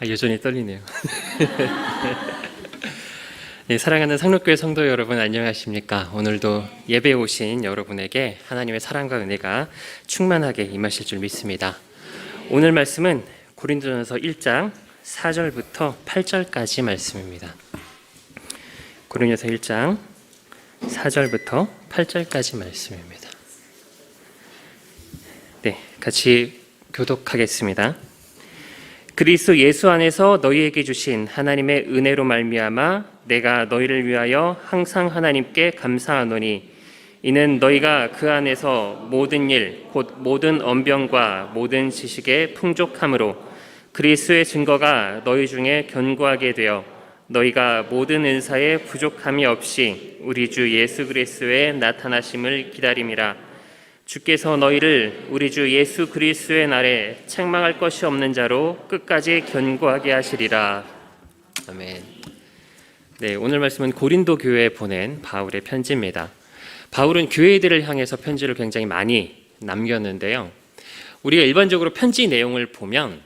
여전히 떨리네요. 네, 사랑하는 상록교회 성도 여러분, 안녕하십니까? 오늘도 예배에 오신 여러분에게 하나님의 사랑과 은혜가 충만하게 임하실 줄 믿습니다. 오늘 말씀은 고린도전서 1장 4절부터 8절까지 말씀입니다. 고린도전서 1장 4절부터 8절까지 말씀입니다. 네, 같이 교독하겠습니다. 그리스도 예수 안에서 너희에게 주신 하나님의 은혜로 말미암아 내가 너희를 위하여 항상 하나님께 감사하노니 이는 너희가 그 안에서 모든 일 곧 모든 언변과 모든 지식의 풍족함으로 그리스도의 증거가 너희 중에 견고하게 되어 너희가 모든 은사에 부족함이 없이 우리 주 예수 그리스도의 나타나심을 기다림이라. 주께서 너희를 우리 주 예수 그리스도의 날에 책망할 것이 없는 자로 끝까지 견고하게 하시리라. 아멘. 네, 오늘 말씀은 고린도 교회에 보낸 바울의 편지입니다. 바울은 교회들을 향해서 편지를 굉장히 많이 남겼는데요. 우리가 일반적으로 편지 내용을 보면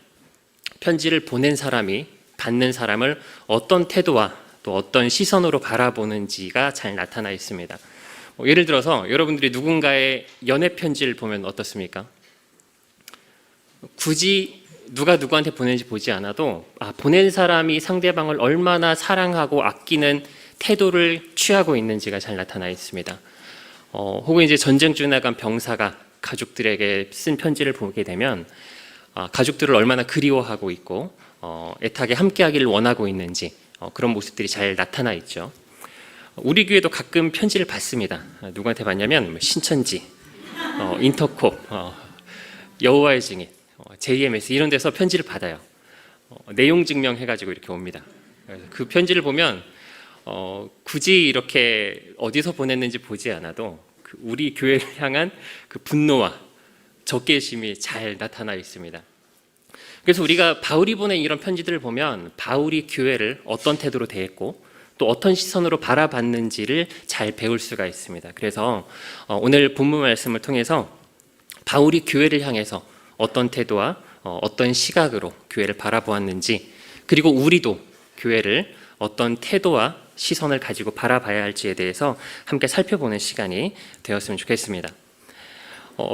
편지를 보낸 사람이 받는 사람을 어떤 태도와 또 어떤 시선으로 바라보는지가 잘 나타나 있습니다. 예를 들어서 여러분들이 누군가의 연애 편지를 보면 어떻습니까? 굳이 누가 누구한테 보내는지 보지 않아도 보낸 사람이 상대방을 얼마나 사랑하고 아끼는 태도를 취하고 있는지가 잘 나타나 있습니다. 혹은 이제 전쟁 중에 나간 병사가 가족들에게 쓴 편지를 보게 되면 가족들을 얼마나 그리워하고 있고 애타게 함께하기를 원하고 있는지 그런 모습들이 잘 나타나 있죠. 우리 교회도 가끔 편지를 받습니다. 누구한테 받냐면 신천지, 인터콥, 여호와의 증인, JMS 이런 데서 편지를 받아요. 내용 증명해가지고 이렇게 옵니다. 그 편지를 보면 굳이 이렇게 어디서 보냈는지 보지 않아도 우리 교회를 향한 그 분노와 적개심이 잘 나타나 있습니다. 그래서 우리가 바울이 보낸 이런 편지들을 보면 바울이 교회를 어떤 태도로 대했고 또 어떤 시선으로 바라봤는지를 잘 배울 수가 있습니다. 그래서 오늘 본문 말씀을 통해서 바울이 교회를 향해서 어떤 태도와 어떤 시각으로 교회를 바라보았는지, 그리고 우리도 교회를 어떤 태도와 시선을 가지고 바라봐야 할지에 대해서 함께 살펴보는 시간이 되었으면 좋겠습니다.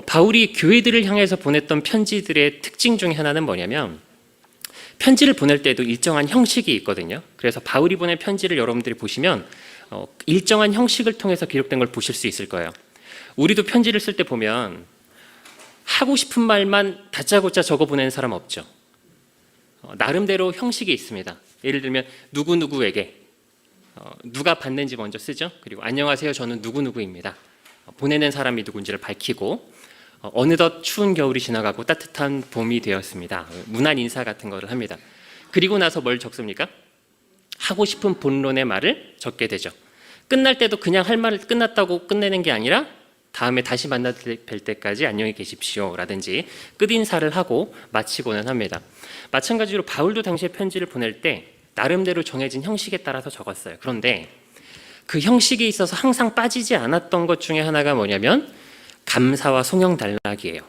바울이 교회들을 향해서 보냈던 편지들의 특징 중에 하나는 뭐냐면 편지를 보낼 때도 일정한 형식이 있거든요. 그래서 바울이 보낸 편지를 여러분들이 보시면 일정한 형식을 통해서 기록된 걸 보실 수 있을 거예요. 우리도 편지를 쓸 때 보면 하고 싶은 말만 다짜고짜 적어 보내는 사람 없죠. 나름대로 형식이 있습니다. 예를 들면 누구누구에게 누가 받는지 먼저 쓰죠. 그리고 안녕하세요, 저는 누구누구입니다. 보내는 사람이 누군지를 밝히고 어느덧 추운 겨울이 지나가고 따뜻한 봄이 되었습니다. 문안 인사 같은 거를 합니다. 그리고 나서 뭘 적습니까? 하고 싶은 본론의 말을 적게 되죠. 끝날 때도 그냥 할 말을 끝났다고 끝내는 게 아니라 다음에 다시 만나 뵐 때까지 안녕히 계십시오 라든지 끝인사를 하고 마치고는 합니다. 마찬가지로 바울도 당시에 편지를 보낼 때 나름대로 정해진 형식에 따라서 적었어요. 그런데 그 형식에 있어서 항상 빠지지 않았던 것 중에 하나가 뭐냐면 감사와 송영 단락이에요.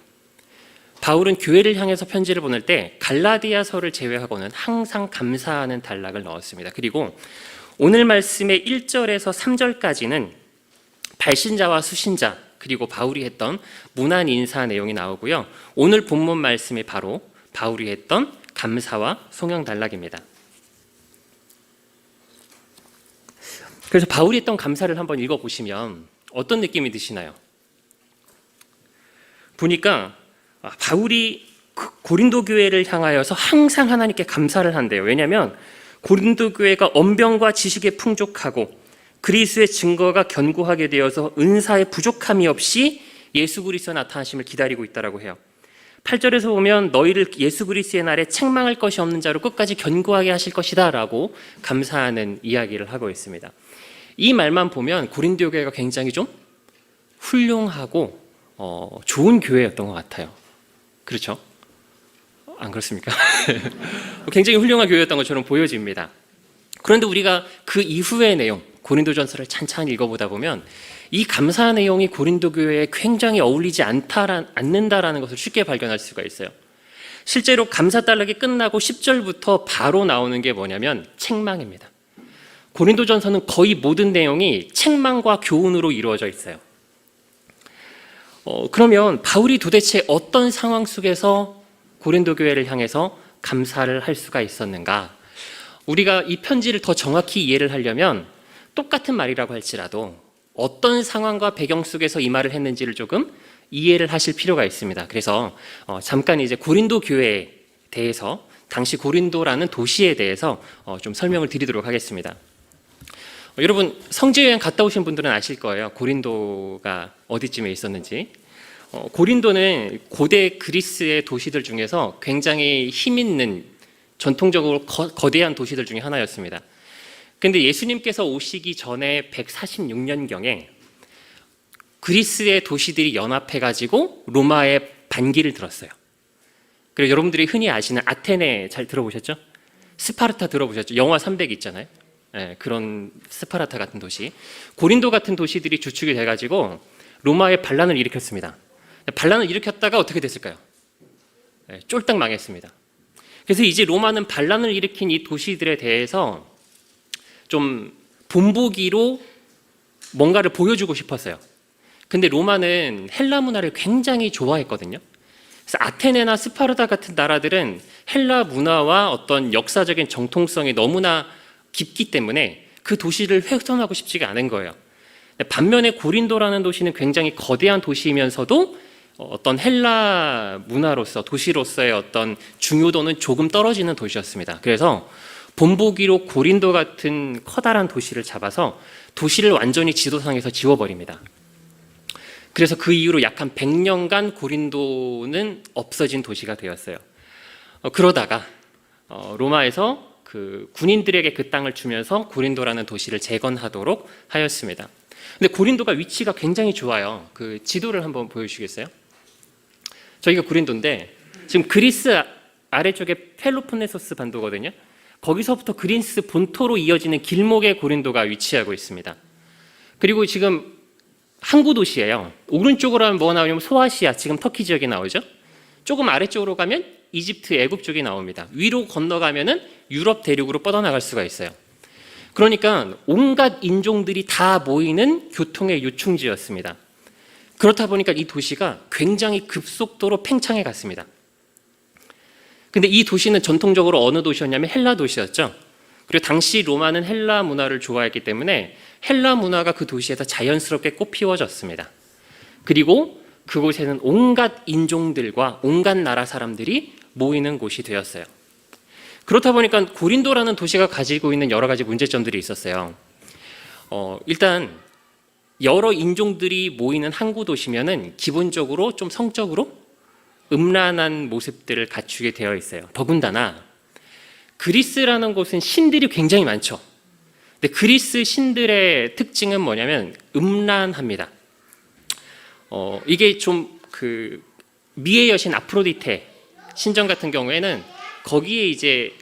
바울은 교회를 향해서 편지를 보낼 때 갈라디아서를 제외하고는 항상 감사하는 단락을 넣었습니다. 그리고 오늘 말씀의 1절에서 3절까지는 발신자와 수신자 그리고 바울이 했던 문안 인사 내용이 나오고요. 오늘 본문 말씀이 바로 바울이 했던 감사와 송영 단락입니다. 그래서 바울이 했던 감사를 한번 읽어보시면 어떤 느낌이 드시나요? 보니까 바울이 고린도 교회를 향하여서 항상 하나님께 감사를 한대요. 왜냐하면 고린도 교회가 언변과 지식에 풍족하고 그리스도의 증거가 견고하게 되어서 은사의 부족함이 없이 예수 그리스도 나타나심을 기다리고 있다고 해요. 8절에서 보면 너희를 예수 그리스도의 날에 책망할 것이 없는 자로 끝까지 견고하게 하실 것이다 라고 감사하는 이야기를 하고 있습니다. 이 말만 보면 고린도 교회가 굉장히 좀 훌륭하고 좋은 교회였던 것 같아요. 그렇죠? 안 그렇습니까? 굉장히 훌륭한 교회였던 것처럼 보여집니다. 그런데 우리가 그 이후의 내용, 고린도전서를 찬찬히 읽어보다 보면 이 감사 내용이 고린도 교회에 굉장히 어울리지 않는다라는 것을 쉽게 발견할 수가 있어요. 실제로 감사달락이 끝나고 10절부터 바로 나오는 게 뭐냐면 책망입니다. 고린도전서는 거의 모든 내용이 책망과 교훈으로 이루어져 있어요. 그러면 바울이 도대체 어떤 상황 속에서 고린도 교회를 향해서 감사를 할 수가 있었는가? 우리가 이 편지를 더 정확히 이해를 하려면 똑같은 말이라고 할지라도 어떤 상황과 배경 속에서 이 말을 했는지를 조금 이해를 하실 필요가 있습니다. 그래서 잠깐 이제 고린도 교회에 대해서, 당시 고린도라는 도시에 대해서 좀 설명을 드리도록 하겠습니다. 여러분 성지 여행 갔다 오신 분들은 아실 거예요. 고린도가 어디쯤에 있었는지. 고린도는 고대 그리스의 도시들 중에서 굉장히 힘 있는, 전통적으로 거대한 도시들 중에 하나였습니다. 근데 예수님께서 오시기 전에 146년경에 그리스의 도시들이 연합해가지고 로마의 반기를 들었어요. 그리고 여러분들이 흔히 아시는 아테네 잘 들어보셨죠? 스파르타 들어보셨죠? 영화 300 있잖아요. 네, 그런 스파르타 같은 도시, 고린도 같은 도시들이 주축이 돼가지고 로마의 반란을 일으켰습니다. 반란을 일으켰다가 어떻게 됐을까요? 네, 쫄딱 망했습니다. 그래서 이제 로마는 반란을 일으킨 이 도시들에 대해서 좀 본보기로 뭔가를 보여주고 싶었어요. 근데 로마는 헬라 문화를 굉장히 좋아했거든요. 그래서 아테네나 스파르타 같은 나라들은 헬라 문화와 어떤 역사적인 정통성이 너무나 깊기 때문에 그 도시를 훼손하고 싶지가 않은 거예요. 반면에 고린도라는 도시는 굉장히 거대한 도시이면서도 어떤 헬라 문화로서, 도시로서의 어떤 중요도는 조금 떨어지는 도시였습니다. 그래서 본보기로 고린도 같은 커다란 도시를 잡아서 도시를 완전히 지도상에서 지워버립니다. 그래서 그 이후로 약 한 100년간 고린도는 없어진 도시가 되었어요. 그러다가 로마에서 그 군인들에게 그 땅을 주면서 고린도라는 도시를 재건하도록 하였습니다. 근데 고린도가 위치가 굉장히 좋아요. 그 지도를 한번 보여주시겠어요? 저희가 고린도인데 지금 그리스 아래쪽에 펠로폰네소스 반도거든요. 거기서부터 그리스 본토로 이어지는 길목에 고린도가 위치하고 있습니다. 그리고 지금 항구 도시예요. 오른쪽으로 하면 뭐가 나오냐면 소아시아, 지금 터키 지역이 나오죠. 조금 아래쪽으로 가면 이집트, 애굽 쪽이 나옵니다. 위로 건너가면은 유럽 대륙으로 뻗어나갈 수가 있어요. 그러니까 온갖 인종들이 다 모이는 교통의 요충지였습니다. 그렇다 보니까 이 도시가 굉장히 급속도로 팽창해 갔습니다. 근데 이 도시는 전통적으로 어느 도시였냐면 헬라 도시였죠. 그리고 당시 로마는 헬라 문화를 좋아했기 때문에 헬라 문화가 그 도시에서 자연스럽게 꽃피워졌습니다. 그리고 그곳에는 온갖 인종들과 온갖 나라 사람들이 모이는 곳이 되었어요. 그렇다 보니까 고린도라는 도시가 가지고 있는 여러 가지 문제점들이 있었어요. 일단 여러 인종들이 모이는 항구 도시면은 기본적으로 좀 성적으로 음란한 모습들을 갖추게 되어 있어요. 더군다나 그리스라는 곳은 신들이 굉장히 많죠. 근데 그리스 신들의 특징은 뭐냐면 음란합니다. 이게 좀 그 미의 여신 아프로디테 신전 같은 경우에는 거기에 이제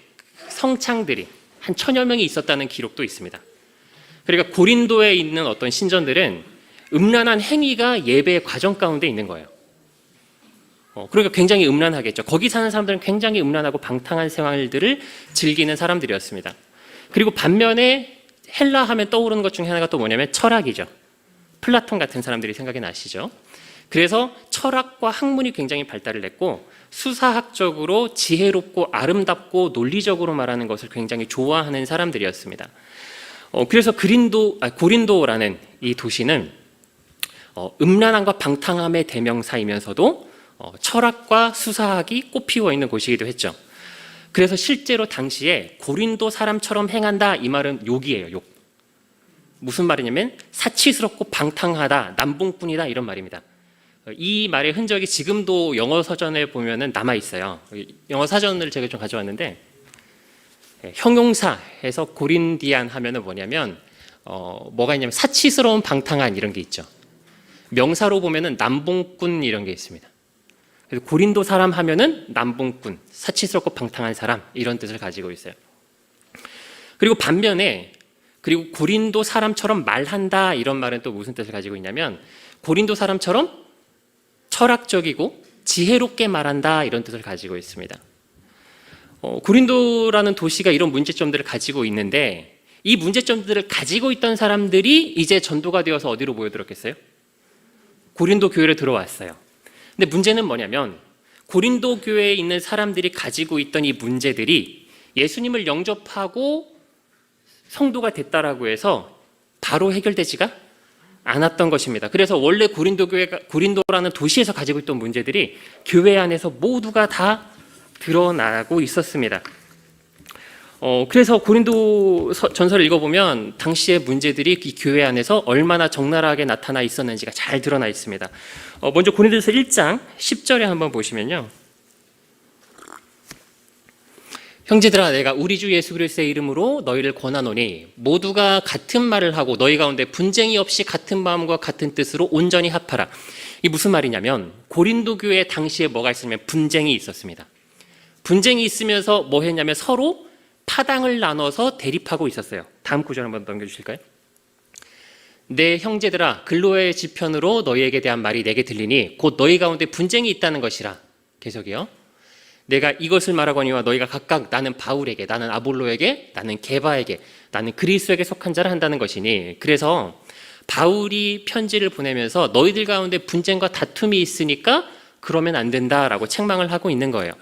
성창들이 한 1000여 명이 있었다는 기록도 있습니다. 그러니까 고린도에 있는 어떤 신전들은 음란한 행위가 예배의 과정 가운데 있는 거예요. 그러니까 굉장히 음란하겠죠. 거기 사는 사람들은 굉장히 음란하고 방탕한 생활들을 즐기는 사람들이었습니다. 그리고 반면에 헬라 하면 떠오르는 것 중에 하나가 또 뭐냐면 철학이죠. 플라톤 같은 사람들이 생각이 나시죠. 그래서 철학과 학문이 굉장히 발달을 했고 수사학적으로 지혜롭고 아름답고 논리적으로 말하는 것을 굉장히 좋아하는 사람들이었습니다. 그래서 고린도라는 이 도시는 음란함과 방탕함의 대명사이면서도 철학과 수사학이 꽃피워 있는 곳이기도 했죠. 그래서 실제로 당시에 고린도 사람처럼 행한다, 이 말은 욕이에요. 욕. 무슨 말이냐면 사치스럽고 방탕하다, 남봉꾼이다, 이런 말입니다. 이 말의 흔적이 지금도 영어 서전에 보면은 남아 있어요. 영어 사전을 제가 좀 가져왔는데 형용사에서 고린디안 하면은 뭐냐면 뭐가 있냐면 사치스러운, 방탕한 이런 게 있죠. 명사로 보면은 남봉꾼 이런 게 있습니다. 그래서 고린도 사람 하면은 남봉꾼, 사치스럽고 방탕한 사람, 이런 뜻을 가지고 있어요. 그리고 반면에 그리고 고린도 사람처럼 말한다, 이런 말은 또 무슨 뜻을 가지고 있냐면 고린도 사람처럼 철학적이고 지혜롭게 말한다 이런 뜻을 가지고 있습니다. 고린도라는 도시가 이런 문제점들을 가지고 있는데 이 문제점들을 가지고 있던 사람들이 이제 전도가 되어서 어디로 모여들었겠어요? 고린도 교회로 들어왔어요. 근데 문제는 뭐냐면 고린도 교회에 있는 사람들이 가지고 있던 이 문제들이 예수님을 영접하고 성도가 됐다라고 해서 바로 해결되지가 않았던 것입니다. 그래서 원래 고린도라는 도시에서 가지고 있던 문제들이 교회 안에서 모두가 다 드러나고 있었습니다. 그래서 고린도 전서를 읽어보면 당시의 문제들이 이 교회 안에서 얼마나 적나라하게 나타나 있었는지가 잘 드러나 있습니다. 먼저 고린도서 1장 10절에 한번 보시면요. 형제들아 내가 우리 주 예수 그리스도의 이름으로 너희를 권하노니 모두가 같은 말을 하고 너희 가운데 분쟁이 없이 같은 마음과 같은 뜻으로 온전히 합하라. 이게 무슨 말이냐면 고린도 교회 당시에 뭐가 있으면 분쟁이 있었습니다. 분쟁이 있으면서 뭐 했냐면 서로 파당을 나눠서 대립하고 있었어요. 다음 구절 한번 넘겨주실까요? 내 형제들아 글로의 지편으로 너희에게 대한 말이 내게 들리니 곧 너희 가운데 분쟁이 있다는 것이라. 계속이요. 내가 이것을 말하거니와 너희가 각각 나는 바울에게, 나는 아볼로에게, 나는 게바에게, 나는 그리스도에게 속한 자를 한다는 것이니. 그래서 바울이 편지를 보내면서 너희들 가운데 분쟁과 다툼이 있으니까 그러면 안 된다라고 책망을 하고 있는 거예요.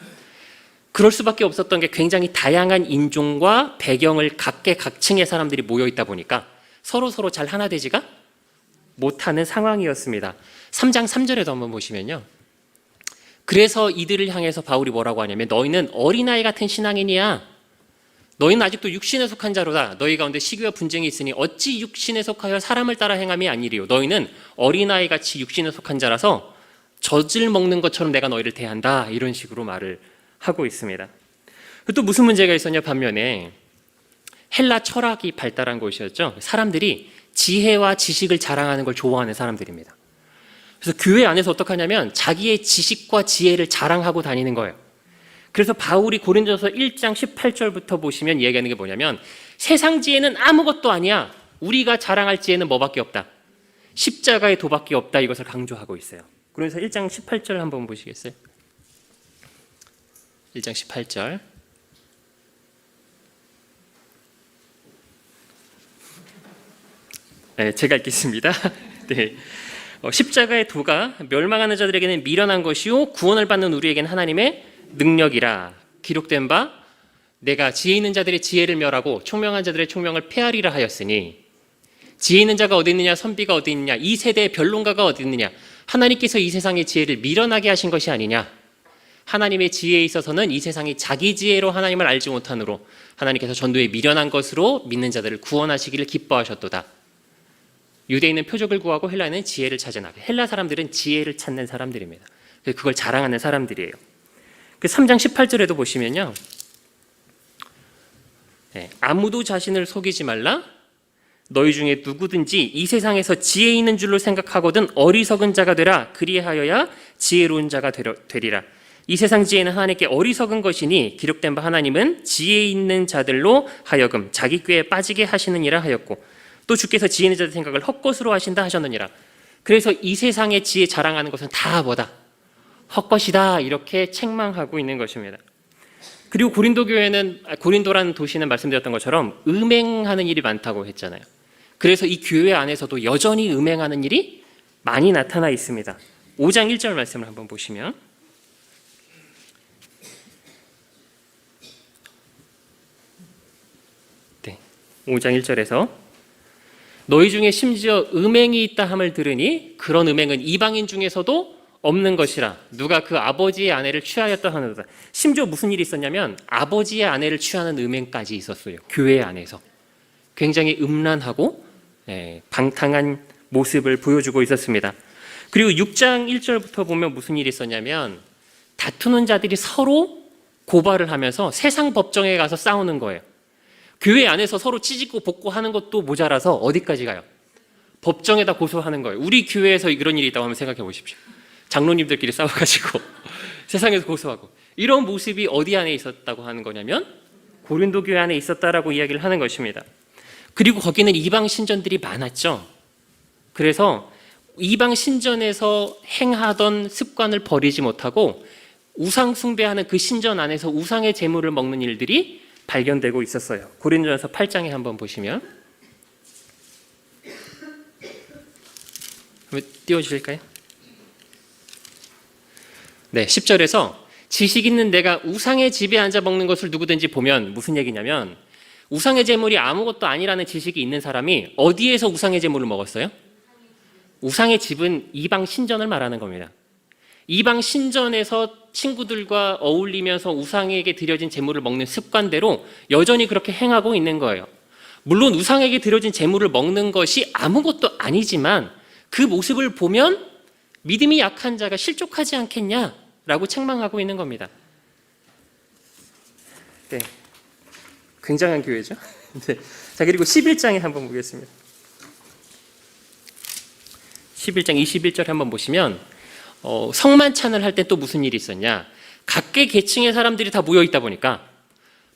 그럴 수밖에 없었던 게 굉장히 다양한 인종과 배경을 각계각층의 사람들이 모여 있다 보니까 서로 잘 하나 되지가 못하는 상황이었습니다. 3장 3절에도 한번 보시면요. 그래서 이들을 향해서 바울이 뭐라고 하냐면 너희는 어린아이 같은 신앙인이야. 너희는 아직도 육신에 속한 자로다. 너희 가운데 시기와 분쟁이 있으니 어찌 육신에 속하여 사람을 따라 행함이 아니리요. 너희는 어린아이 같이 육신에 속한 자라서 젖을 먹는 것처럼 내가 너희를 대한다. 이런 식으로 말을 하고 있습니다. 또 무슨 문제가 있었냐 반면에 헬라 철학이 발달한 곳이었죠. 사람들이 지혜와 지식을 자랑하는 걸 좋아하는 사람들입니다. 그래서 교회 안에서 어떻게 하냐면 자기의 지식과 지혜를 자랑하고 다니는 거예요. 그래서 바울이 고린도서 1장 18절부터 보시면 이야기하는 게 뭐냐면 세상 지혜는 아무것도 아니야. 우리가 자랑할 지혜는 뭐밖에 없다. 십자가의 도밖에 없다. 이것을 강조하고 있어요. 그래서 1장 18절 한번 보시겠어요? 1장 18절. 네, 제가 읽겠습니다. 네. 십자가의 도가 멸망하는 자들에게는 미련한 것이요 구원을 받는 우리에게는 하나님의 능력이라. 기록된 바 내가 지혜 있는 자들의 지혜를 멸하고 총명한 자들의 총명을 폐하리라 하였으니 지혜 있는 자가 어디 있느냐 선비가 어디 있느냐 이 세대의 변론가가 어디 있느냐 하나님께서 이 세상의 지혜를 미련하게 하신 것이 아니냐. 하나님의 지혜에 있어서는 이 세상이 자기 지혜로 하나님을 알지 못하므로 하나님께서 전도에 미련한 것으로 믿는 자들을 구원하시기를 기뻐하셨도다. 유대인은 표적을 구하고 헬라인은 지혜를 찾아나게. 헬라 사람들은 지혜를 찾는 사람들입니다. 그걸 자랑하는 사람들이에요. 그 3장 18절에도 보시면요. 네, 아무도 자신을 속이지 말라. 너희 중에 누구든지 이 세상에서 지혜 있는 줄로 생각하거든 어리석은 자가 되라. 그리하여야 지혜로운 자가 되리라. 이 세상 지혜는 하나님께 어리석은 것이니 기록된 바 하나님은 지혜 있는 자들로 하여금 자기 꾀에 빠지게 하시느니라 하였고 또 주께서 지혜 있는 자들 생각을 헛것으로 하신다 하셨느니라. 그래서 이 세상의 지혜 자랑하는 것은 다 뭐다? 헛것이다. 이렇게 책망하고 있는 것입니다. 그리고 고린도라는 도시는 말씀드렸던 것처럼 음행하는 일이 많다고 했잖아요. 그래서 이 교회 안에서도 여전히 음행하는 일이 많이 나타나 있습니다. 5장 1절 말씀을 한번 보시면 네, 5장 1절에서 너희 중에 심지어 음행이 있다 함을 들으니 그런 음행은 이방인 중에서도 없는 것이라. 누가 그 아버지의 아내를 취하였다 하는도다. 심지어 무슨 일이 있었냐면 아버지의 아내를 취하는 음행까지 있었어요. 교회 안에서. 굉장히 음란하고 방탕한 모습을 보여주고 있었습니다. 그리고 6장 1절부터 보면 무슨 일이 있었냐면 다투는 자들이 서로 고발을 하면서 세상 법정에 가서 싸우는 거예요. 교회 안에서 서로 찌집고 볶고 하는 것도 모자라서 어디까지 가요? 법정에다 고소하는 거예요. 우리 교회에서 이런 일이 있다고 한번 생각해 보십시오. 장로님들끼리 싸워가지고 세상에서 고소하고 이런 모습이 어디 안에 있었다고 하는 거냐면 고린도 교회 안에 있었다라고 이야기를 하는 것입니다. 그리고 거기는 이방 신전들이 많았죠. 그래서 이방 신전에서 행하던 습관을 버리지 못하고 우상 숭배하는 그 신전 안에서 우상의 제물을 먹는 일들이 발견되고 있었어요. 고린도전서 8장에 한번 보시면, 한번 띄워주실까요? 네, 10절에서 지식 있는 내가 우상의 집에 앉아 먹는 것을 누구든지 보면, 무슨 얘기냐면 우상의 제물이 아무것도 아니라는 지식이 있는 사람이 어디에서 우상의 제물을 먹었어요? 우상의 집은 이방 신전을 말하는 겁니다. 이방 신전에서 친구들과 어울리면서 우상에게 드려진 제물을 먹는 습관대로 여전히 그렇게 행하고 있는 거예요. 물론 우상에게 드려진 제물을 먹는 것이 아무것도 아니지만 그 모습을 보면 믿음이 약한 자가 실족하지 않겠냐라고 책망하고 있는 겁니다. 네, 굉장한 교회죠. 네. 자, 그리고 11장에 한번 보겠습니다. 11장 21절 한번 보시면 성만찬을 할 때 또 무슨 일이 있었냐? 각계 계층의 사람들이 다 모여 있다 보니까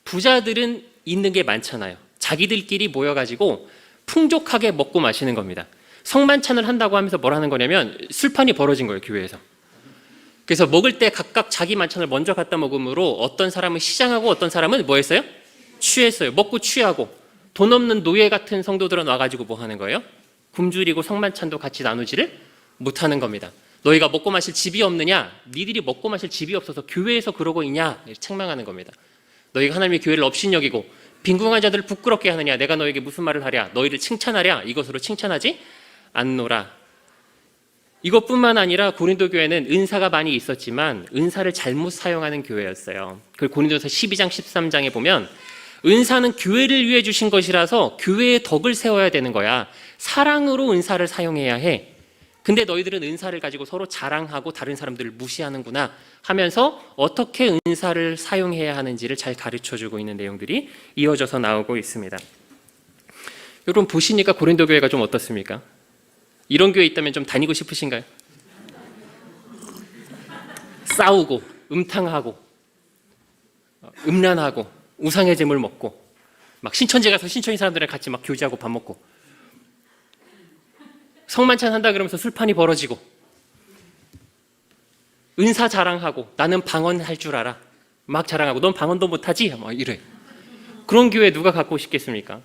부자들은 있는 게 많잖아요. 자기들끼리 모여가지고 풍족하게 먹고 마시는 겁니다. 성만찬을 한다고 하면서 뭘 하는 거냐면 술판이 벌어진 거예요, 교회에서. 그래서 먹을 때 각각 자기 만찬을 먼저 갖다 먹음으로 어떤 사람은 시장하고 어떤 사람은 뭐 했어요? 취했어요. 먹고 취하고. 돈 없는 노예 같은 성도들은 와가지고 뭐 하는 거예요? 굶주리고 성만찬도 같이 나누지를 못하는 겁니다. 너희가 먹고 마실 집이 없느냐? 니들이 먹고 마실 집이 없어서 교회에서 그러고 있냐? 책망하는 겁니다. 너희가 하나님의 교회를 업신여기고 빈궁한 자들을 부끄럽게 하느냐? 내가 너에게 무슨 말을 하랴? 너희를 칭찬하랴? 이것으로 칭찬하지 않노라. 이것뿐만 아니라 고린도 교회는 은사가 많이 있었지만 은사를 잘못 사용하는 교회였어요. 그 고린도서 12장 13장에 보면 은사는 교회를 위해 주신 것이라서 교회의 덕을 세워야 되는 거야. 사랑으로 은사를 사용해야 해. 근데 너희들은 은사를 가지고 서로 자랑하고 다른 사람들을 무시하는구나 하면서 어떻게 은사를 사용해야 하는지를 잘 가르쳐주고 있는 내용들이 이어져서 나오고 있습니다. 여러분 보시니까 고린도 교회가 좀 어떻습니까? 이런 교회 있다면 좀 다니고 싶으신가요? 싸우고 음탕하고 음란하고 우상의 제물 먹고 막 신천지 가서 신천지 사람들이랑 같이 막 교제하고 밥 먹고 성만찬 한다 그러면서 술판이 벌어지고 은사 자랑하고 나는 방언할 줄 알아 막 자랑하고 넌 방언도 못하지? 막 이래. 그런 교회 누가 갖고 싶겠습니까?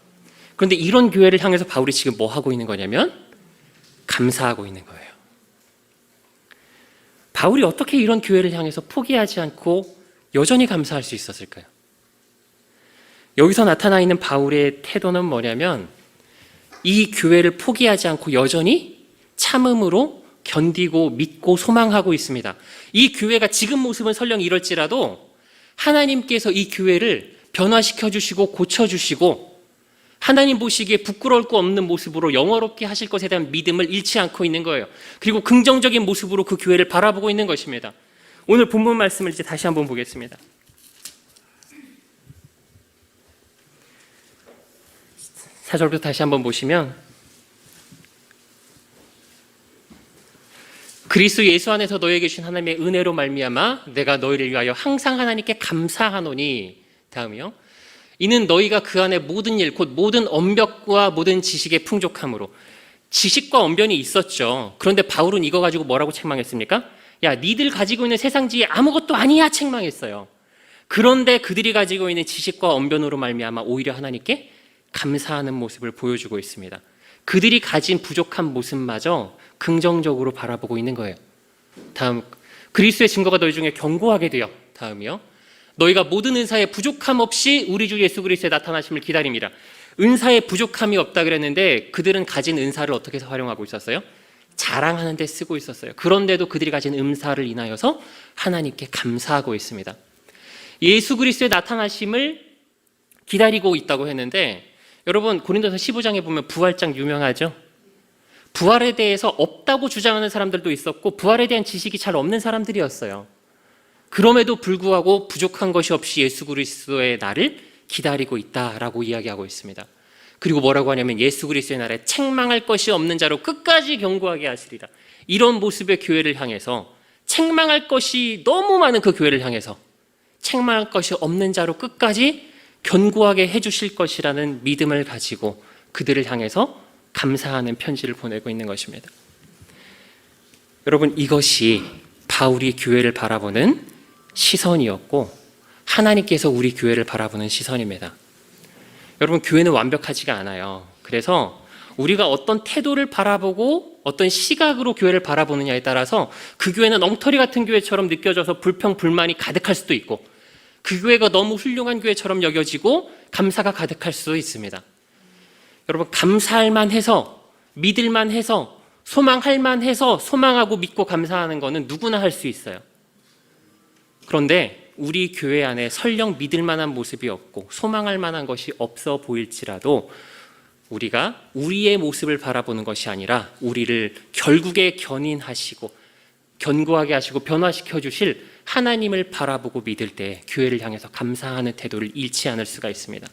그런데 이런 교회를 향해서 바울이 지금 뭐 하고 있는 거냐면 감사하고 있는 거예요. 바울이 어떻게 이런 교회를 향해서 포기하지 않고 여전히 감사할 수 있었을까요? 여기서 나타나 있는 바울의 태도는 뭐냐면 이 교회를 포기하지 않고 여전히 참음으로 견디고 믿고 소망하고 있습니다. 이 교회가 지금 모습은 설령 이럴지라도 하나님께서 이 교회를 변화시켜 주시고 고쳐 주시고 하나님 보시기에 부끄러울 거 없는 모습으로 영화롭게 하실 것에 대한 믿음을 잃지 않고 있는 거예요. 그리고 긍정적인 모습으로 그 교회를 바라보고 있는 것입니다. 오늘 본문 말씀을 이제 다시 한번 보겠습니다. 4절부터 다시 한번 보시면 그리스도 예수 안에서 너희에게 주신 하나님의 은혜로 말미암아 내가 너희를 위하여 항상 하나님께 감사하노니. 다음이요. 이는 너희가 그 안에 모든 일 곧 모든 언변과 모든 지식의 풍족함으로. 지식과 언변이 있었죠. 그런데 바울은 이거 가지고 뭐라고 책망했습니까? 야, 니들 가지고 있는 세상지에 아무것도 아니야 책망했어요. 그런데 그들이 가지고 있는 지식과 언변으로 말미암아 오히려 하나님께 감사하는 모습을 보여주고 있습니다. 그들이 가진 부족한 모습마저 긍정적으로 바라보고 있는 거예요. 다음, 그리스도의 증거가 너희 중에 견고하게 되어. 다음이요. 너희가 모든 은사에 부족함 없이 우리 주 예수 그리스도의 나타나심을 기다립니다. 은사에 부족함이 없다 그랬는데 그들은 가진 은사를 어떻게 해서 활용하고 있었어요? 자랑하는 데 쓰고 있었어요. 그런데도 그들이 가진 은사를 인하여서 하나님께 감사하고 있습니다. 예수 그리스도의 나타나심을 기다리고 있다고 했는데 여러분 고린도서 15장에 보면 부활장 유명하죠? 부활에 대해서 없다고 주장하는 사람들도 있었고 부활에 대한 지식이 잘 없는 사람들이었어요. 그럼에도 불구하고 부족한 것이 없이 예수 그리스도의 날을 기다리고 있다라고 이야기하고 있습니다. 그리고 뭐라고 하냐면 예수 그리스도의 날에 책망할 것이 없는 자로 끝까지 견고하게 하시리라. 이런 모습의 교회를 향해서 책망할 것이 너무 많은 그 교회를 향해서 책망할 것이 없는 자로 끝까지 견고하게 해주실 것이라는 믿음을 가지고 그들을 향해서 감사하는 편지를 보내고 있는 것입니다. 여러분, 이것이 바울이 교회를 바라보는 시선이었고 하나님께서 우리 교회를 바라보는 시선입니다. 여러분, 교회는 완벽하지가 않아요. 그래서 우리가 어떤 태도를 바라보고 어떤 시각으로 교회를 바라보느냐에 따라서 그 교회는 엉터리 같은 교회처럼 느껴져서 불평, 불만이 가득할 수도 있고, 그 교회가 너무 훌륭한 교회처럼 여겨지고 감사가 가득할 수도 있습니다. 여러분, 감사할 만해서, 믿을 만해서, 소망할 만해서 소망하고 믿고 감사하는 것은 누구나 할 수 있어요. 그런데 우리 교회 안에 설령 믿을 만한 모습이 없고 소망할 만한 것이 없어 보일지라도 우리가 우리의 모습을 바라보는 것이 아니라 우리를 결국에 견인하시고 견고하게 하시고 변화시켜 주실 하나님을 바라보고 믿을 때 교회를 향해서 감사하는 태도를 잃지 않을 수가 있습니다.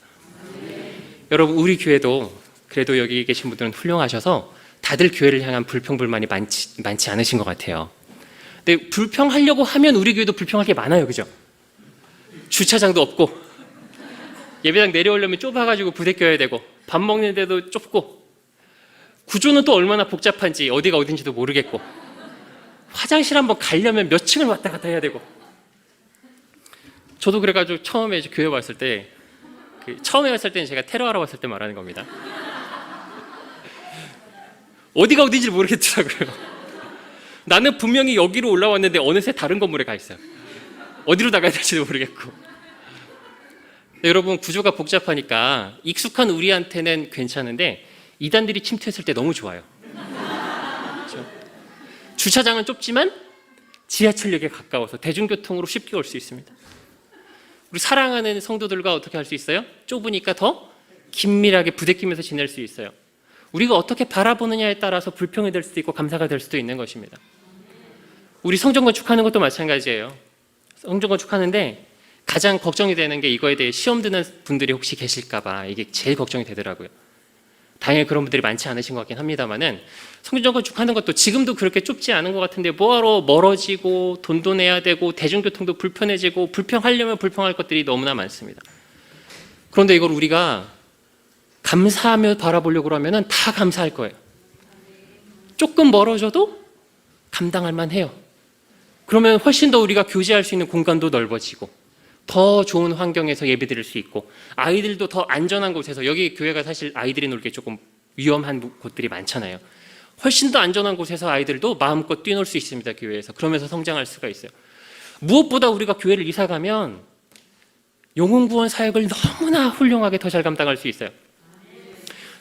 여러분, 우리 교회도 그래도 여기 계신 분들은 훌륭하셔서 다들 교회를 향한 불평불만이 많지 않으신 것 같아요. 근데 불평하려고 하면 우리 교회도 불평할 게 많아요. 그죠? 주차장도 없고 예배당 내려오려면 좁아가지고 부대 껴야 되고 밥 먹는데도 좁고 구조는 또 얼마나 복잡한지 어디가 어딘지도 모르겠고 화장실 한번 가려면 몇 층을 왔다 갔다 해야 되고. 저도 그래가지고 처음에 교회 왔을 때 처음에 왔을 때는 제가 테러하러 왔을 때 말하는 겁니다. 어디가 어딘지 모르겠더라고요. 나는 분명히 여기로 올라왔는데 어느새 다른 건물에 가 있어요. 어디로 나가야 될지도 모르겠고. 여러분, 구조가 복잡하니까 익숙한 우리한테는 괜찮은데 이단들이 침투했을 때 너무 좋아요. 그렇죠? 주차장은 좁지만 지하철역에 가까워서 대중교통으로 쉽게 올 수 있습니다. 우리 사랑하는 성도들과 어떻게 할 수 있어요? 좁으니까 더 긴밀하게 부대끼면서 지낼 수 있어요. 우리가 어떻게 바라보느냐에 따라서 불평이 될 수도 있고 감사가 될 수도 있는 것입니다. 우리 성전 건축하는 것도 마찬가지예요. 성전 건축하는데 가장 걱정이 되는 게 이거에 대해 시험 드는 분들이 혹시 계실까 봐 이게 제일 걱정이 되더라고요. 당연히 그런 분들이 많지 않으신 것 같긴 합니다만은 성전 건축하는 것도 지금도 그렇게 좁지 않은 것 같은데 뭐하러 멀어지고 돈도 내야 되고 대중교통도 불편해지고 불평하려면 불평할 것들이 너무나 많습니다. 그런데 이걸 우리가 감사하며 바라보려고 하면 다 감사할 거예요. 조금 멀어져도 감당할 만해요. 그러면 훨씬 더 우리가 교제할 수 있는 공간도 넓어지고 더 좋은 환경에서 예배드릴 수 있고 아이들도 더 안전한 곳에서, 여기 교회가 사실 아이들이 놀기 조금 위험한 곳들이 많잖아요. 훨씬 더 안전한 곳에서 아이들도 마음껏 뛰놀 수 있습니다. 교회에서. 그러면서 성장할 수가 있어요. 무엇보다 우리가 교회를 이사 가면 영혼구원 사역을 너무나 훌륭하게 더 잘 감당할 수 있어요.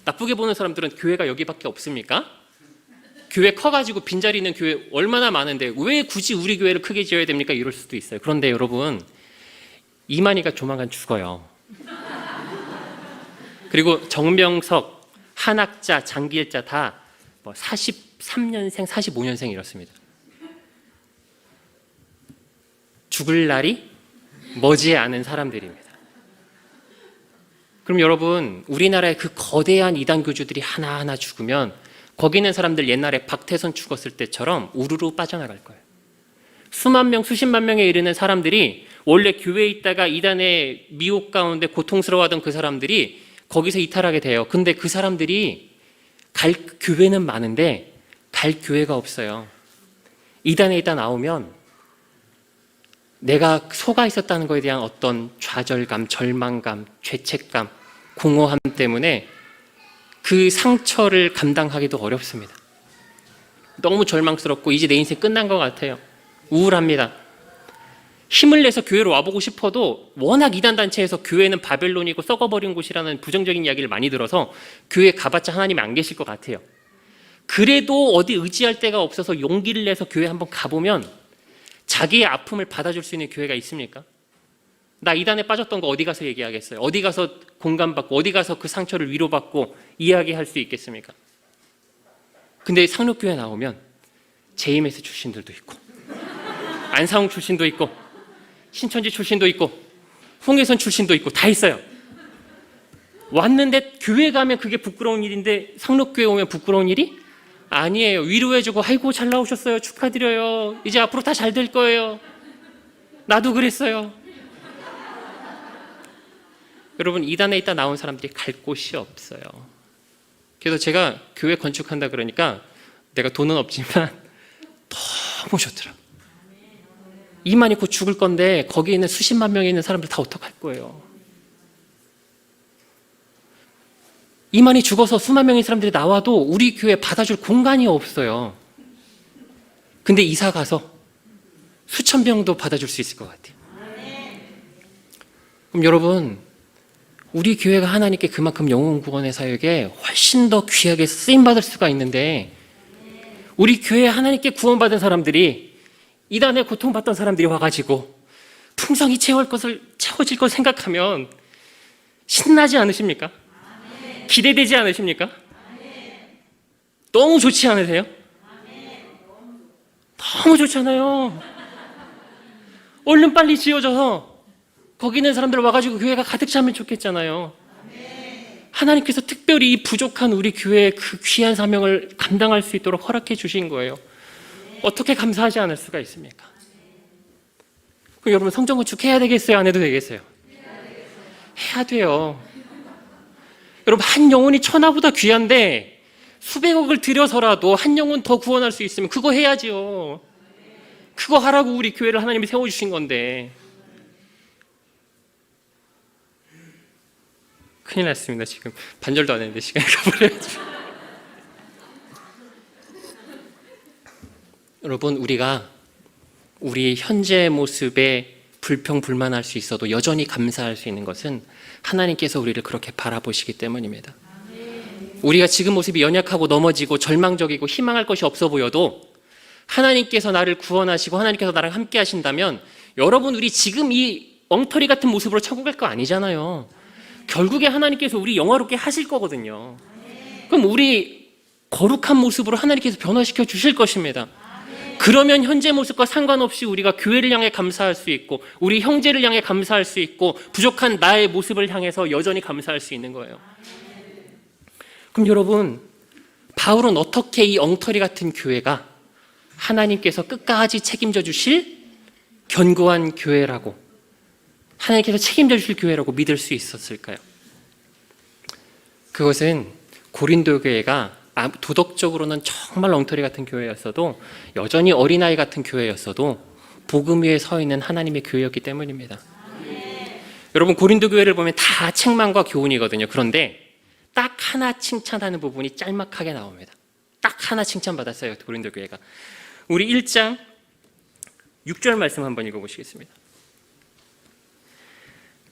나쁘게 보는 사람들은 교회가 여기밖에 없습니까? 교회 커가지고 빈자리 있는 교회 얼마나 많은데 왜 굳이 우리 교회를 크게 지어야 됩니까? 이럴 수도 있어요. 그런데 여러분, 이만희가 조만간 죽어요. 그리고 정명석, 한학자, 장길자 다 43년생, 45년생 이렇습니다. 죽을 날이 머지 않은 사람들입니다. 그럼 여러분, 우리나라의 그 거대한 이단 교주들이 하나하나 죽으면 거기 있는 사람들 옛날에 박태선 죽었을 때처럼 우르르 빠져나갈 거예요. 수만 명, 수십만 명에 이르는 사람들이 원래 교회에 있다가 이단의 미혹 가운데 고통스러워하던 그 사람들이 거기서 이탈하게 돼요. 근데 그 사람들이 갈 교회는 많은데 갈 교회가 없어요. 이단에 있다 나오면 내가 속아 있었다는 것에 대한 어떤 좌절감, 절망감, 죄책감, 공허함 때문에 그 상처를 감당하기도 어렵습니다. 너무 절망스럽고 이제 내 인생 끝난 것 같아요. 우울합니다. 힘을 내서 교회로 와보고 싶어도 워낙 이단 단체에서 교회는 바벨론이고 썩어버린 곳이라는 부정적인 이야기를 많이 들어서 교회 가봤자 하나님이 안 계실 것 같아요. 그래도 어디 의지할 데가 없어서 용기를 내서 교회 한번 가보면 자기의 아픔을 받아줄 수 있는 교회가 있습니까? 나 이단에 빠졌던 거 어디 가서 얘기하겠어요? 어디 가서 공감받고 어디 가서 그 상처를 위로받고 이야기할 수 있겠습니까? 근데 상록교회 나오면 JMS 출신들도 있고 안사홍 출신도 있고 신천지 출신도 있고 홍해선 출신도 있고 다 있어요. 왔는데 교회 가면 그게 부끄러운 일인데 상록교회 오면 부끄러운 일이 아니에요. 위로해주고 아이고 잘 나오셨어요. 축하드려요. 이제 앞으로 다 잘 될 거예요. 나도 그랬어요. 여러분, 이단에 있다 나온 사람들이 갈 곳이 없어요. 그래서 제가 교회 건축한다 그러니까 내가 돈은 없지만 더 너무 좋더라. 이만희 곧 죽을 건데 거기 있는 수십만 명에 있는 사람들 다 어떡할 거예요? 이만희 죽어서 수만 명의 사람들이 나와도 우리 교회 받아줄 공간이 없어요. 근데 이사 가서 수천 명도 받아줄 수 있을 것 같아요. 그럼 여러분, 우리 교회가 하나님께 그만큼 영혼 구원의 사역에 훨씬 더 귀하게 쓰임받을 수가 있는데, 우리 교회에 하나님께 구원받은 사람들이, 이단에 고통받던 사람들이 와가지고 풍성히 채워질 걸 생각하면 신나지 않으십니까? 기대되지 않으십니까? 너무 좋지 않으세요? 너무 좋잖아요. 얼른 빨리 지어져서 거기 있는 사람들 와가지고 교회가 가득 차면 좋겠잖아요. 하나님께서 특별히 이 부족한 우리 교회의 그 귀한 사명을 감당할 수 있도록 허락해 주신 거예요. 어떻게 감사하지 않을 수가 있습니까? 그럼 여러분, 성전 건축해야 되겠어요? 안 해도 되겠어요? 해야 돼요. 여러분, 한 영혼이 천하보다 귀한데 수백억을 들여서라도 한 영혼 더 구원할 수 있으면 그거 해야지요. 그거 하라고 우리 교회를 하나님이 세워주신 건데. 큰일 났습니다. 지금 반절도 안 했는데 시간이 가버려가지고. 여러분, 우리가 우리 현재 모습에 불평불만할 수 있어도 여전히 감사할 수 있는 것은 하나님께서 우리를 그렇게 바라보시기 때문입니다. 우리가 지금 모습이 연약하고 넘어지고 절망적이고 희망할 것이 없어 보여도 하나님께서 나를 구원하시고 하나님께서 나랑 함께 하신다면, 여러분, 우리 지금 이 엉터리 같은 모습으로 천국 갈 거 아니잖아요. 결국에 하나님께서 우리 영화롭게 하실 거거든요. 그럼 우리 거룩한 모습으로 하나님께서 변화시켜 주실 것입니다. 그러면 현재 모습과 상관없이 우리가 교회를 향해 감사할 수 있고, 우리 형제를 향해 감사할 수 있고, 부족한 나의 모습을 향해서 여전히 감사할 수 있는 거예요. 그럼 여러분, 바울은 어떻게 이 엉터리 같은 교회가 하나님께서 끝까지 책임져 주실 견고한 교회라고, 하나님께서 책임져 주실 교회라고 믿을 수 있었을까요? 그것은 고린도 교회가 도덕적으로는 정말 엉터리 같은 교회였어도, 여전히 어린아이 같은 교회였어도 복음 위에 서 있는 하나님의 교회였기 때문입니다. 여러분, 고린도 교회를 보면 다 책망과 교훈이거든요. 그런데 딱 하나 칭찬하는 부분이 짤막하게 나옵니다. 딱 하나 칭찬받았어요, 고린도 교회가. 우리 1장 6절 말씀 한번 읽어보시겠습니다.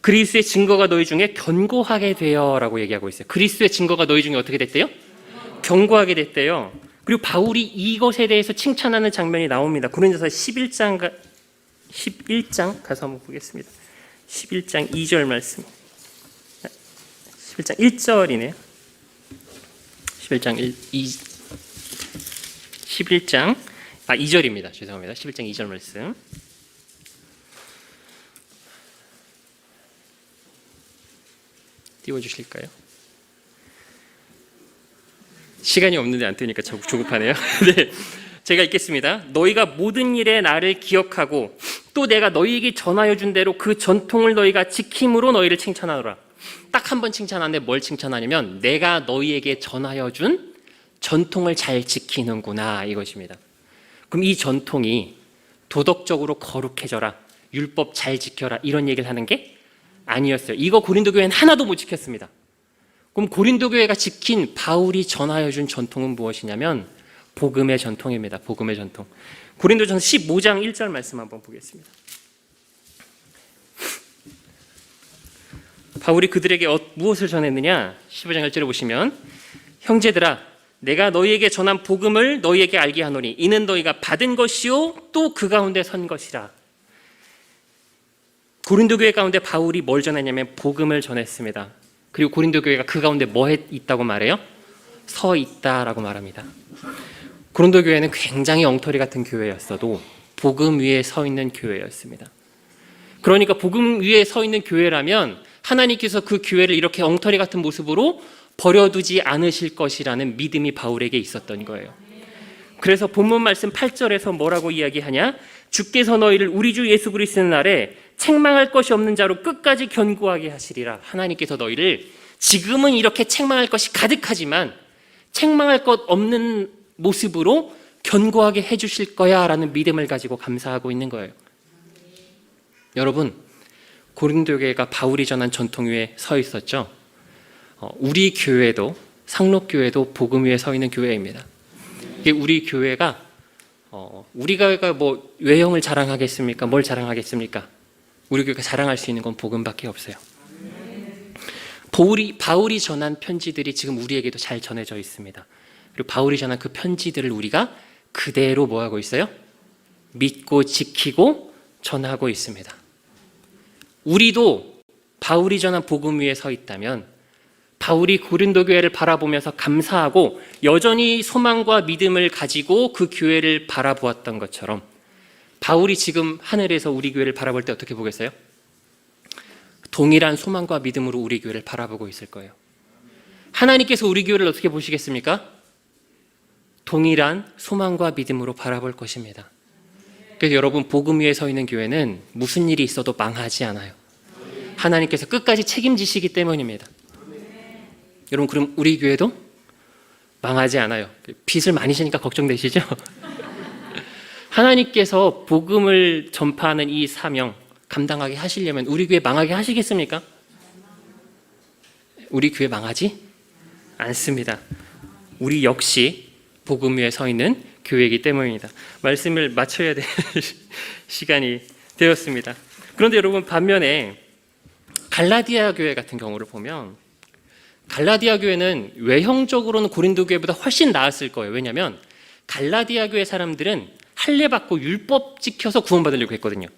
그리스도의 증거가 너희 중에 견고하게 되어 라고 얘기하고 있어요. 그리스도의 증거가 너희 중에 어떻게 됐대요? 견고하게 됐대요. 그리고 바울이 이것에 대해서 칭찬하는 장면이 나옵니다. 고린도서 11장 가서 한번 보겠습니다. 11장 2절 말씀. 11장 1절이네요. 2절입니다. 죄송합니다. 11장 2절 말씀. 띄워주실까요? 시간이 없는데 안 뜨니까 조급하네요. 네, 제가 읽겠습니다. 너희가 모든 일에 나를 기억하고 또 내가 너희에게 전하여 준 대로 그 전통을 너희가 지킴으로 너희를 칭찬하노라. 딱 한 번 칭찬하는데 뭘 칭찬하냐면, 내가 너희에게 전하여 준 전통을 잘 지키는구나, 이것입니다. 그럼 이 전통이 도덕적으로 거룩해져라, 율법 잘 지켜라, 이런 얘기를 하는 게 아니었어요. 이거 고린도 교회는 하나도 못 지켰습니다. 그럼 고린도 교회가 지킨 바울이 전하여 준 전통은 무엇이냐면 복음의 전통입니다. 복음의 전통. 고린도전서 15장 1절 말씀 한번 보겠습니다. 바울이 그들에게 무엇을 전했느냐? 15장 1절에 보시면, 형제들아, 내가 너희에게 전한 복음을 너희에게 알게 하노니 이는 너희가 받은 것이요 또 그 가운데 선 것이라. 고린도 교회 가운데 바울이 뭘 전했냐면 복음을 전했습니다. 그리고 고린도 교회가 그 가운데 뭐 있다고 말해요? 서 있다라고 말합니다. 고린도 교회는 굉장히 엉터리 같은 교회였어도 복음 위에 서 있는 교회였습니다. 그러니까 복음 위에 서 있는 교회라면 하나님께서 그 교회를 이렇게 엉터리 같은 모습으로 버려두지 않으실 것이라는 믿음이 바울에게 있었던 거예요. 그래서 본문 말씀 8절에서 뭐라고 이야기하냐? 주께서 너희를 우리 주 예수 그리스도의 날에 책망할 것이 없는 자로 끝까지 견고하게 하시리라. 하나님께서 너희를 지금은 이렇게 책망할 것이 가득하지만 책망할 것 없는 모습으로 견고하게 해주실 거야 라는 믿음을 가지고 감사하고 있는 거예요. 여러분, 고린도 교회가 바울이 전한 전통 위에 서 있었죠. 우리 교회도, 상록교회도 복음 위에 서 있는 교회입니다. 이게 우리 교회가 우리가 뭐 외형을 자랑하겠습니까? 뭘 자랑하겠습니까? 우리 교회가 자랑할 수 있는 건 복음밖에 없어요. 바울이 전한 편지들이 지금 우리에게도 잘 전해져 있습니다. 그리고 바울이 전한 그 편지들을 우리가 그대로 뭐 하고 있어요? 믿고 지키고 전하고 있습니다. 우리도 바울이 전한 복음 위에 서 있다면 바울이 고린도 교회를 바라보면서 감사하고 여전히 소망과 믿음을 가지고 그 교회를 바라보았던 것처럼 바울이 지금 하늘에서 우리 교회를 바라볼 때 어떻게 보겠어요? 동일한 소망과 믿음으로 우리 교회를 바라보고 있을 거예요. 하나님께서 우리 교회를 어떻게 보시겠습니까? 동일한 소망과 믿음으로 바라볼 것입니다. 그래서 여러분, 복음 위에 서 있는 교회는 무슨 일이 있어도 망하지 않아요. 하나님께서 끝까지 책임지시기 때문입니다. 여러분, 그럼 우리 교회도 망하지 않아요. 빚을 많이 지니까 걱정되시죠? 하나님께서 복음을 전파하는 이 사명 감당하게 하시려면 우리 교회 망하게 하시겠습니까? 우리 교회 망하지 않습니다. 우리 역시 복음 위에 서 있는 교회이기 때문입니다. 말씀을 마쳐야 될 시간이 되었습니다. 그런데 여러분, 반면에 갈라디아 교회 같은 경우를 보면 갈라디아 교회는 외형적으로는 고린도 교회보다 훨씬 나았을 거예요. 왜냐하면 갈라디아 교회 사람들은 할례 받고 율법 지켜서 구원받으려고 했거든요.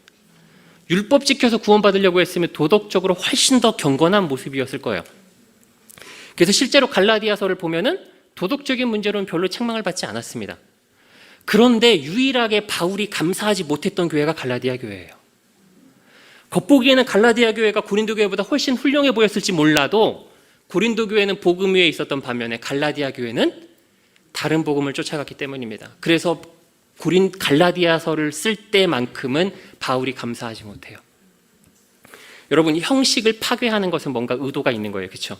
율법 지켜서 구원받으려고 했으면 도덕적으로 훨씬 더 경건한 모습이었을 거예요. 그래서 실제로 갈라디아서를 보면은 도덕적인 문제로는 별로 책망을 받지 않았습니다. 그런데 유일하게 바울이 감사하지 못했던 교회가 갈라디아 교회예요. 겉보기에는 갈라디아 교회가 고린도 교회보다 훨씬 훌륭해 보였을지 몰라도 고린도 교회는 복음 위에 있었던 반면에 갈라디아 교회는 다른 복음을 쫓아갔기 때문입니다. 그래서 갈라디아서를 쓸 때만큼은 바울이 감사하지 못해요. 여러분, 형식을 파괴하는 것은 뭔가 의도가 있는 거예요. 그렇죠?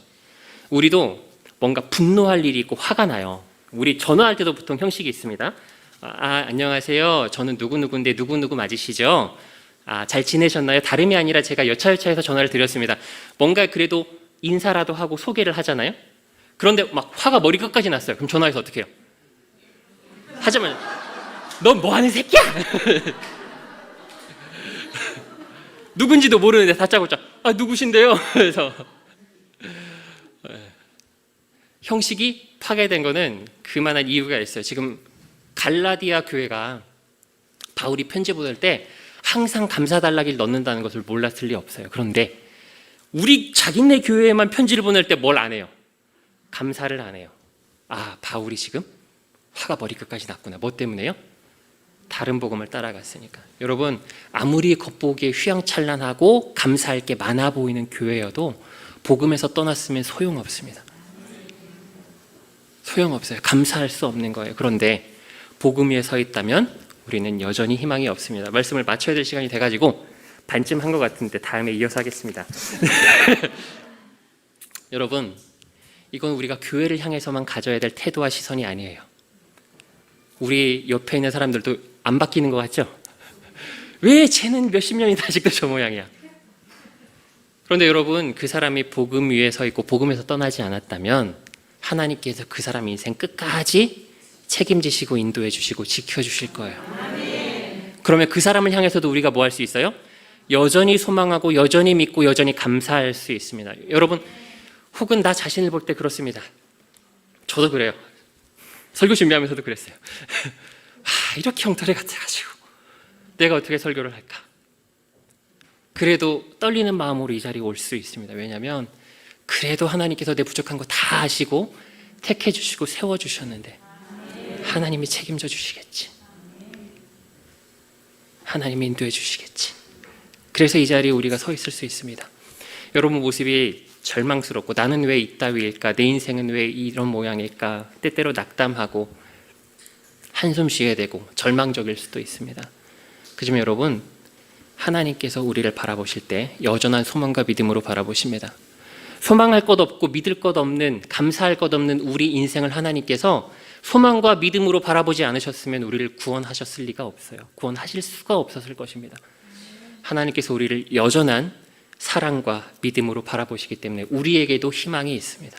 우리도 뭔가 분노할 일이 있고 화가 나요. 우리 전화할 때도 보통 형식이 있습니다. 안녕하세요. 저는 누구누구인데 누구누구 맞으시죠? 잘 지내셨나요? 다름이 아니라 제가 여차여차해서 전화를 드렸습니다. 뭔가 그래도 인사라도 하고 소개를 하잖아요. 그런데 막 화가 머리 끝까지 났어요. 그럼 전화해서 어떻게 해요? 하자면 넌 뭐하는 새끼야? 누군지도 모르는데 다짜고짜 누구신데요? 그래서 형식이 파괴된 거는 그만한 이유가 있어요. 지금 갈라디아 교회가 바울이 편지 보낼 때 항상 감사달라기를 넣는다는 것을 몰랐을 리 없어요. 그런데 우리 자기네 교회에만 편지를 보낼 때 뭘 안 해요? 감사를 안 해요. 바울이 지금 화가 머리끝까지 났구나. 뭐 때문에요? 다른 복음을 따라갔으니까. 여러분, 아무리 겉보기에 휘황찬란하고 감사할 게 많아 보이는 교회여도 복음에서 떠났으면 소용없습니다. 소용없어요. 감사할 수 없는 거예요. 그런데 복음 위에 서 있다면 우리는 여전히 희망이 없습니다. 말씀을 마쳐야 될 시간이 돼가지고 반쯤 한 것 같은데 다음에 이어서 하겠습니다. 여러분, 이건 우리가 교회를 향해서만 가져야 될 태도와 시선이 아니에요. 우리 옆에 있는 사람들도 안 바뀌는 것 같죠? 왜 쟤는 몇십 년이나 아직도 저 모양이야? 그런데 여러분, 그 사람이 복음 위에 서 있고 복음에서 떠나지 않았다면 하나님께서 그 사람 인생 끝까지 책임지시고 인도해 주시고 지켜주실 거예요. 그러면 그 사람을 향해서도 우리가 뭐 할 수 있어요? 여전히 소망하고 여전히 믿고 여전히 감사할 수 있습니다. 여러분, 혹은 나 자신을 볼 때 그렇습니다. 저도 그래요. 설교 준비하면서도 그랬어요. 이렇게 엉터리 같아가지고 내가 어떻게 설교를 할까? 그래도 떨리는 마음으로 이 자리에 올 수 있습니다. 왜냐하면 그래도 하나님께서 내 부족한 거 다 아시고 택해 주시고 세워 주셨는데 하나님이 책임져 주시겠지. 하나님이 인도해 주시겠지. 그래서 이 자리에 우리가 서 있을 수 있습니다. 여러분 모습이 절망스럽고 나는 왜 이따위일까? 내 인생은 왜 이런 모양일까? 때때로 낙담하고 한숨 쉬게 되고 절망적일 수도 있습니다. 그지만 여러분, 하나님께서 우리를 바라보실 때 여전한 소망과 믿음으로 바라보십니다. 소망할 것 없고 믿을 것 없는, 감사할 것 없는 우리 인생을 하나님께서 소망과 믿음으로 바라보지 않으셨으면 우리를 구원하셨을 리가 없어요. 구원하실 수가 없었을 것입니다. 하나님께서 우리를 여전한 사랑과 믿음으로 바라보시기 때문에 우리에게도 희망이 있습니다.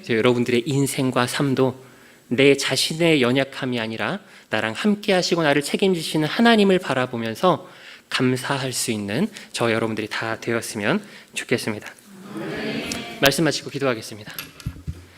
여러분들의 인생과 삶도 내 자신의 연약함이 아니라 나랑 함께 하시고 나를 책임지시는 하나님을 바라보면서 감사할 수 있는 저 여러분들이 다 되었으면 좋겠습니다. 말씀 마치고 기도하겠습니다.